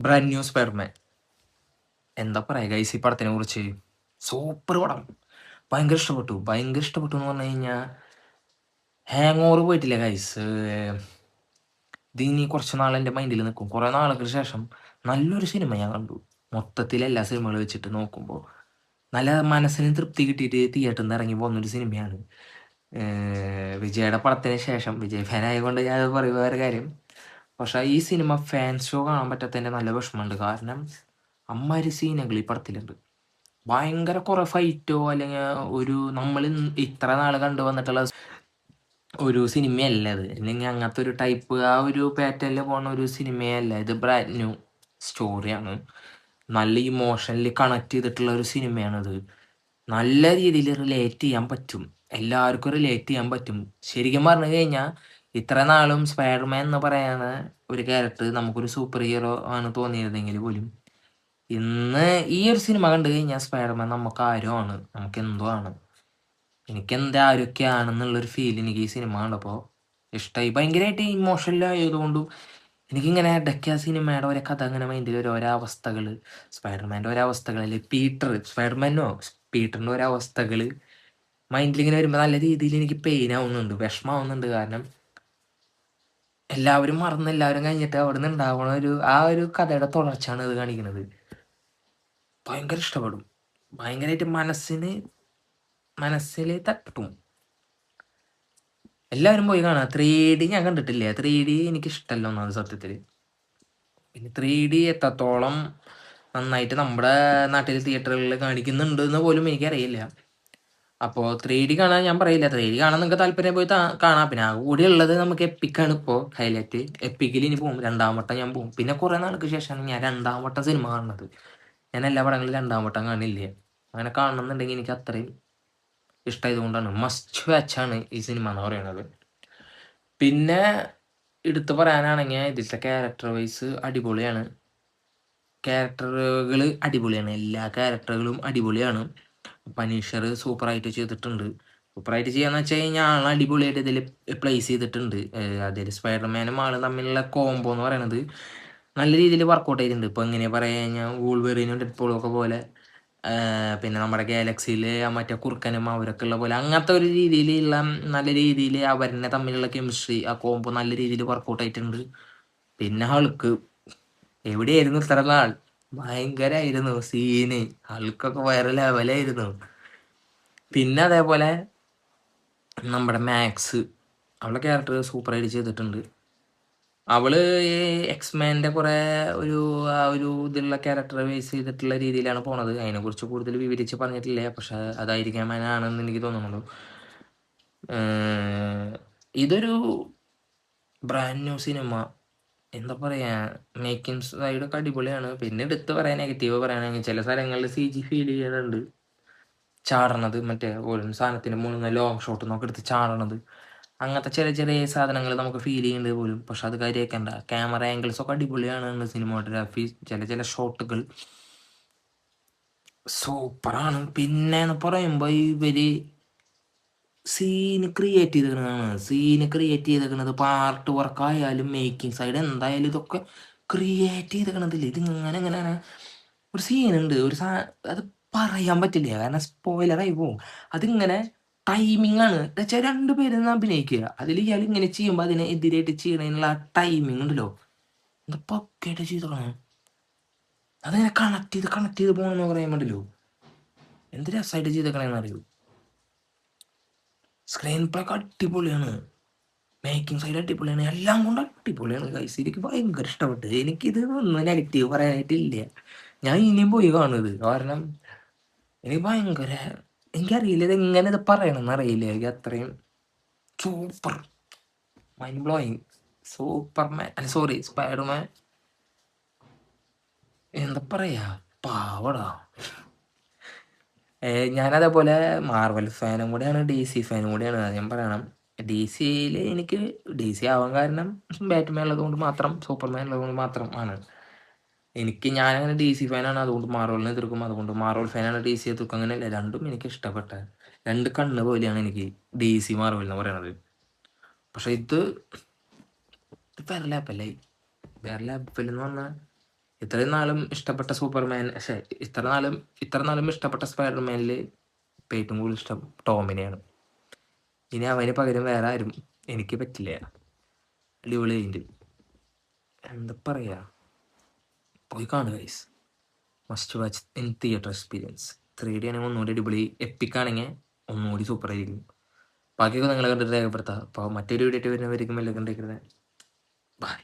Brand new Spiderman. എന്താ പറയാ guys ഈ പടത്തിനെ കുറിച്ച്? സൂപ്പർ പടം. ഭയങ്കര ഇഷ്ടപ്പെട്ടു. ഭയങ്കര ഇഷ്ടപ്പെട്ടു എന്ന് പറഞ്ഞു കഴിഞ്ഞാൽ ഹാങ് ഓവർ പോയിട്ടില്ല ഗൈസ്. ഇതിനി കുറച്ച് നാൾ എൻ്റെ മൈൻഡിൽ നിൽക്കും. കുറേ നാളുകൾക്ക് ശേഷം നല്ലൊരു സിനിമ ഞാൻ കണ്ടു. മൊത്തത്തിൽ എല്ലാ സിനിമകളും വെച്ചിട്ട് നോക്കുമ്പോൾ നല്ല മനസ്സിന് തൃപ്തി കിട്ടിയിട്ട് തിയേറ്ററിൽ നിന്ന് ഇറങ്ങി പോകുന്നൊരു സിനിമയാണ്. വിജയുടെ പടത്തിന് ശേഷം വിജയ് ഫാൻ ആയതുകൊണ്ട് ഞാൻ പറയുക വേറെ കാര്യം. പക്ഷേ ഈ സിനിമ ഫാൻ ഷോ കാണാൻ പറ്റാത്തതിൻ്റെ നല്ല വിഷമമുണ്ട്. കാരണം അമ്മാതിരി സീനുകൾ ഈ പടത്തിലുണ്ട്. ഭയങ്കര കുറെ ഫൈറ്റോ അല്ലെങ്കിൽ ഒരു നമ്മൾ ഇത്ര നാൾ കണ്ടു വന്നിട്ടുള്ള ഒരു സിനിമയല്ല ഇത്. അല്ലെങ്കിൽ അങ്ങനത്തെ ഒരു ടൈപ്പ് ആ ഒരു പാറ്റേണിൽ പോകുന്ന ഒരു സിനിമയല്ല ഇത്. ബ്രാൻഡ് ന്യൂ സ്റ്റോറിയാണ്. നല്ല ഇമോഷണലി കണക്ട് ചെയ്തിട്ടുള്ള ഒരു സിനിമയാണിത്. നല്ല രീതിയിൽ റിലേറ്റ് ചെയ്യാൻ പറ്റും. എല്ലാവർക്കും റിലേറ്റ് ചെയ്യാൻ പറ്റും. ശരിക്കും പറഞ്ഞു കഴിഞ്ഞാൽ ഇത്ര നാളും സ്പൈഡർമാൻ എന്ന് പറയുന്ന ഒരു ക്യാരക്ടർ നമുക്കൊരു സൂപ്പർ ഹീറോ ആണ് തോന്നിയിരുന്നെങ്കിൽ പോലും ഇന്ന് ഈ ഒരു സിനിമ കണ്ടു കഴിഞ്ഞാൽ സ്പൈഡർമാൻ നമുക്ക് ആരോ ആണ്, നമുക്ക് എന്തോ ആണ്. എനിക്ക് എന്താ ആരൊക്കെ ആണെന്നുള്ളൊരു ഫീൽ എനിക്ക് ഈ സിനിമ കണ്ടപ്പോൾ ഇഷ്ടമായി. ഭയങ്കരമായിട്ട് ഇമോഷണൽ ആയതുകൊണ്ടും എനിക്കിങ്ങനെ ഇടയ്ക്ക് ആ സിനിമയുടെ ഓരോ കഥ അങ്ങനെ മൈൻഡിൽ ഓരോ അവസ്ഥകൾ, സ്പൈഡർമാൻ്റെ ഓരോ അവസ്ഥകളിൽ സ്പൈഡർമാനോ പീറ്ററിൻ്റെ ഓരോ അവസ്ഥകൾ മൈൻഡിൽ ഇങ്ങനെ വരുമ്പോൾ നല്ല രീതിയിൽ എനിക്ക് പെയിൻ ആവുന്നുണ്ട്, വിഷമാവുന്നുണ്ട്. കാരണം എല്ലാവരും മറന്ന് എല്ലാവരും കഴിഞ്ഞിട്ട് അവിടെ നിന്ന് ഉണ്ടാവണ ആ ഒരു കഥയുടെ തുടർച്ചയാണ് ഇത് കാണിക്കുന്നത്. ഭയങ്കര ഇഷ്ടപ്പെടും. ഭയങ്കരമായിട്ട് മനസ്സിൽ തട്ടും. എല്ലാവരും പോയി കാണാം. 3D ഞാൻ കണ്ടിട്ടില്ല. 3D എനിക്ക് ഇഷ്ടമല്ല ഒന്നാമത് സത്യത്തിൽ. പിന്നെ 3D എത്രത്തോളം നന്നായിട്ട് നമ്മുടെ നാട്ടിൽ തിയേറ്ററുകളിൽ കാണിക്കുന്നുണ്ട് എന്ന് പോലും എനിക്കറിയില്ല. അപ്പോൾ 3D കാണാൻ ഞാൻ പറയില്ല. 3D കാണാൻ നിങ്ങൾക്ക് താല്പര്യം പോയി കാണാം. പിന്നെ ആ കൂടി ഉള്ളത് നമുക്ക് എപ്പിക്കാണ് ഇപ്പോൾ ഹൈലൈറ്റ്. എപ്പിക്കിൽ ഇനി പോകും. 2ാം വട്ടം ഞാൻ പോകും. പിന്നെ കുറേ നാൾക്ക് ശേഷമാണ് ഞാൻ 2ാം വട്ടം സിനിമ കാണുന്നത്. ഞാൻ എല്ലാ പടങ്ങളും 2ാം വട്ടം കാണില്ല. അങ്ങനെ കാണണമെന്നുണ്ടെങ്കിൽ എനിക്ക് അത്രയും ഇഷ്ടമായതുകൊണ്ടാണ്. മസ്റ്റ് വാച്ചാണ് ഈ സിനിമ എന്ന് പറയുന്നത്. പിന്നെ എടുത്തു പറയാനാണെങ്കിൽ ഇതിലത്തെ ക്യാരക്ടർ വൈസ് അടിപൊളിയാണ്. ക്യാരക്ടറുകൾ അടിപൊളിയാണ്. എല്ലാ ക്യാരക്ടറുകളും അടിപൊളിയാണ്. പനീഷർ സൂപ്പറായിട്ട് ചെയ്തിട്ടുണ്ട്. സൂപ്പറായിട്ട് ചെയ്യാന്ന് വെച്ച് കഴിഞ്ഞാൽ ആൾ അടിപൊളിയായിട്ട് ഇതിൽ പ്ലേസ് ചെയ്തിട്ടുണ്ട്. അതിൽ സ്പൈഡർമാനും ആളും തമ്മിലുള്ള കോംബോ എന്ന് പറയുന്നത് നല്ല രീതിയിൽ വർക്കൗട്ട് ചെയ്തിട്ടുണ്ട്. ഇപ്പോൾ എങ്ങനെയാണ് പറയുക കഴിഞ്ഞാൽ വൂൾവെറിനും ഡെഡ്പൂളും ഒക്കെ പോലെ, പിന്നെ നമ്മുടെ ഗാലക്സിയിൽ മറ്റേ കുറുക്കനും അവരൊക്കെ ഉള്ള പോലെ അങ്ങനത്തെ ഒരു രീതിയിലുള്ള നല്ല രീതിയിൽ അവരെ തമ്മിലുള്ള കെമിസ്ട്രി ആ കോംബോ നല്ല രീതിയിൽ വർക്കൗട്ട് ആയിട്ടുണ്ട്. പിന്നെ ഹൾക്ക് എവിടെയായിരുന്നു ഇത്ര നാൾ? ഭയങ്കരമായിരുന്നു സീന്. ഹൾക്കൊക്കെ വേറെ ലെവലായിരുന്നു. പിന്നെ അതേപോലെ നമ്മുടെ മാക്സ്, അവളുടെ ക്യാരക്ടർ സൂപ്പറായിട്ട് ചെയ്തിട്ടുണ്ട്. അവള് ഈ എക്സ്മാൻ്റെ കുറേ ആ ഒരു ഇതിലുള്ള ക്യാരക്ടർ ബേസ് ചെയ്തിട്ടുള്ള രീതിയിലാണ് പോണത്. അതിനെക്കുറിച്ച് കൂടുതൽ വിവരിച്ച് പറഞ്ഞിട്ടില്ല. പക്ഷെ അതായിരിക്കാം ആണെന്ന് എനിക്ക് തോന്നുന്നുള്ളൂ. ഇതൊരു ബ്രാൻഡ് ന്യൂ സിനിമ. എന്താ പറയാ, മേക്കിംഗ് സൈഡൊക്കെ അടിപൊളിയാണ്. പിന്നെ എടുത്ത് പറയാൻ നെഗറ്റീവ് പറയുകയാണെങ്കിൽ ചില സ്ഥലങ്ങളിൽ CG ഫീൽ ചെയ്യുന്നുണ്ട്. ചാടണത് മറ്റേ ഓരോ സാധനത്തിന് മുകളിൽ ലോങ് ഷോട്ട് നോക്കി എടുത്ത് ചാടണത്, അങ്ങനത്തെ ചെറിയ ചെറിയ സാധനങ്ങൾ നമുക്ക് ഫീൽ ചെയ്യുന്നുണ്ട് പോലും. പക്ഷെ അത് കാര്യമാക്കണ്ട. ക്യാമറ ആംഗിൾസ് ഒക്കെ അടിപൊളിയാണ്. സിനിമാറ്റോഗ്രാഫി ചില ഷോട്ടുകൾ സൂപ്പറാണ്. പിന്നെ എന്ന് പറയുമ്പോൾ ഇവര് സീന് ക്രിയേറ്റ് ചെയ്തേക്കണത് പാർട്ട് വർക്ക് ആയാലും മേക്കിംഗ് സൈഡ് എന്തായാലും ഇതൊക്കെ ക്രിയേറ്റ് ചെയ്തേക്കണതില്ല. ഇത് എങ്ങനെയാണ് ഒരു സീനുണ്ട്, അത് പറയാൻ പറ്റില്ല കാരണം സ്പോയിലറായി പോവും. അതിങ്ങനെ ടൈമിംഗ് ആണ് വെച്ചാൽ രണ്ടുപേരും അഭിനയിക്കുക. അതിൽ ഇയാൾ ഇങ്ങനെ ചെയ്യുമ്പോൾ അതിനെ എതിരായിട്ട് ചെയ്യണതിനുള്ള ആ ടൈമിംഗ് ഉണ്ടല്ലോ, എന്താ പക്കയായിട്ട് ചെയ്തോളാം. അതിങ്ങനെ കണക്ട് ചെയ്ത് പോകണമെന്ന് പറയാൻ വേണ്ടല്ലോ, എന്ത് രസമായിട്ട് ചെയ്തേക്കണേന്ന് അറിയൂ. സ്ക്രീൻ പ്ലേ ഒക്കെ അടിപൊളിയാണ്. മേക്കിംഗ് സൈഡ് അടിപൊളിയാണ്. എല്ലാം കൊണ്ട് അടിപൊളിയാണ് ഗൈസ്. എനിക്ക് ഭയങ്കര ഇഷ്ടപ്പെട്ടു. എനിക്കിത് ഒന്നും നെഗറ്റീവ് പറയാനായിട്ടില്ല. ഞാൻ ഇനിയും പോയി കാണുന്നത്. കാരണം എനിക്ക് ഭയങ്കര, എനിക്കറിയില്ല ഇത് എങ്ങനെ ഇത് പറയണമെന്ന് അറിയില്ല. എനിക്ക് അത്രയും സൂപ്പർ, മൈൻഡ് ബ്ലോയിങ്. സൂപ്പർമാൻ അല്ല സോറി സ്പൈഡർമാൻ എന്താ പറയാ, പാവടാ. ഞാനതേപോലെ മാർവൽ ഫാനും കൂടെയാണ്, DC ഫാനും കൂടെയാണ്. അത് ഞാൻ പറയണം. DC എനിക്ക് DC ആവാൻ കാരണം ബാറ്റ്മാൻ ഉള്ളത് കൊണ്ട് മാത്രം, സൂപ്പർമാൻ ഉള്ളത് കൊണ്ട് മാത്രം ആണ്. ഞാനങ്ങനെ DC ഫാനാണ്, അതുകൊണ്ട് മാർവലിനെ എതിർക്കും. അതുകൊണ്ട് മാർവൽ ഫാനാണ് DC എതിർക്കും. അങ്ങനെയല്ല, രണ്ടും എനിക്ക് ഇഷ്ടപ്പെട്ട രണ്ട് കണ്ണ് പോലെയാണ് എനിക്ക് DC മാർവൽ എന്ന് പറയണത്. പക്ഷെ ഇത് വേറെ ലാപ്പല്ലേ. വേറെ ലാപ്പിൽ എന്ന് പറഞ്ഞാൽ ഇത്രയും നാളും ഇഷ്ടപ്പെട്ട സൂപ്പർമാൻ, പക്ഷേ ഇത്ര നാളും ഇഷ്ടപ്പെട്ട സ്പൈഡർമാനിൽ ഏറ്റവും കൂടുതൽ ഇഷ്ടം ടോമിനെയാണ്. ഇനി അവന് പകരം വേറെ ആരും എനിക്ക് പറ്റില്ല. അടിപൊളി അതിൻ്റെ എന്താ പറയുക, പോയി കാണുക guys. Must watch in theatre experience. 3D ആണെങ്കിൽ ഒന്നുകൂടി അടിപൊളി, എപ്പിക്കാണെങ്കിൽ ഒന്നുകൂടി സൂപ്പർ ആയിരിക്കും. ബാക്കിയൊക്കെ നിങ്ങൾ കണ്ടിട്ട് രേഖപ്പെടുത്താം. അപ്പോൾ മറ്റൊരു വീഡിയോ വരുന്നവരിക്കും എല്ലാം കണ്ടിരിക്കുന്നത്. ബൈ.